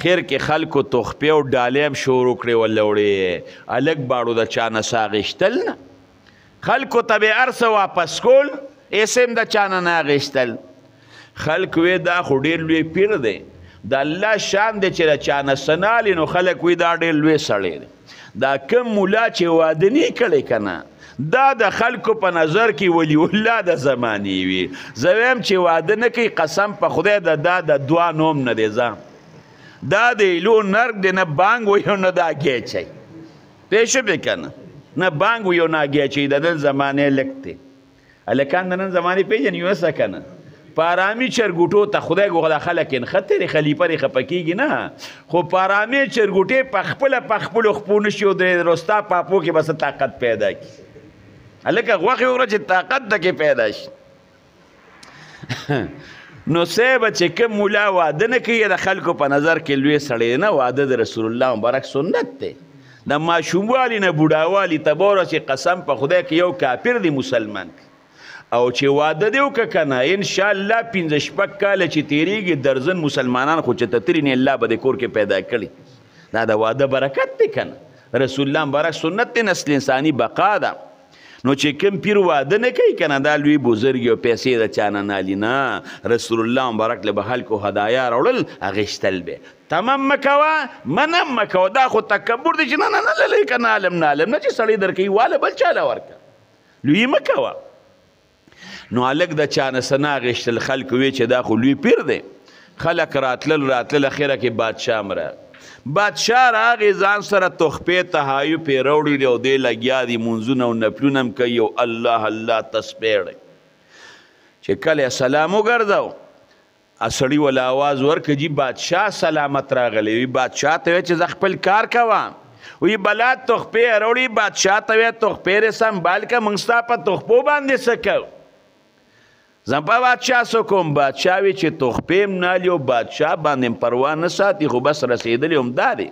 خیر کې خلکو تخپې او ډالۍ هم شروع کړې وله وړې هلک باړو د چا نه سا اخیستل نه خلکو ته به هر څه واپس کول ایسه هم د چا نه اخیستل خلک وی دا خو ډېر لوی پیر دی د الله شان دی چې د چا نه څه نه اخلي نو خلک وی دا ډېر لوی سړی دی دا کم ملا چې واده نه کړی که نه دا د خلکو په نظر کې ولی الله د زمانې وي زه وایم چې واده نه کوي قسم په خدای د دعا نوم نه دی ځه دا د ایلو نرګ دی نه بانګ وي او نه دا ګیچی پوه شوې که نه بانګ وي او نه ګیچی د نن زمانې لږ دی هلکان د نن زمانې پېژني اوسه که نه په ارامي چرګوټو ته خدای ګوغه خلک نښتې خلیفه دې خفه کېږي نه خو په ارامي چرګوټې په خپلو خپو نه شي او د رستا پاپو کې بس طاقت پیدا کړي هلکه غوښې وکړه چې طاقت دکې پیدا شي نو صاحب چې کوم مولا واده نه کوي د خلکو په نظر کې لوی سړی نه واده د رسول الله مبارک سنت دی د ماشوموالي نه بوډاوالي ته به ورسې قسم په خدای کې یو کافر دی مسلمان او چې واده دی وکړه که نه انشاءالله 5 شپږ کاله چې تېرېږي درځن مسلمانان خو چې تتري نه الله به د کور کې پیدا کړي دا د واده برکت دی که نه رسول الله مبارک سنت دی نسل انساني بقا ده نو چې کوم پیر واده نه کوي که نه دا لوی بزرګي او پیسې د چا نه نالي نه رسول الله مبارک له به خلکو هدایا راوړل اخیستل به تمام مه کوه منم مه کوه دا خو تکبر دی چې نه نه للی که نالم نالم نه چې سړی درکوي واله بل چاله ورکه لوی مه کوه نو هلک د چا نه څه نه اخیستل خلکو وی چې دا خو لوی پیر دی خلک راتلل اخره کې بادشاه مره بادشاه راغی ځان سره تحفې تحایو پې راوړي او دی لګیا دي مونځونه او نفلونه هم کوي او الله الله تسبیح دی چې کله سلام وګرځو سړي وله آواز ورکړه جي بادشاه سلامت راغلی وي بادشاه ته وی چې زه خپل کار کوم وی بلا تحفې راوړي بادشاه ته وی تحفې رې سنبال که موږ ستا په تحفو باندې څه کوو زه په بادشاه څه کوم بادشاه وی چې تحفې هم نالي او بادشاه باندې پروا نه ساتي خو بس رسېدلی هم دا دی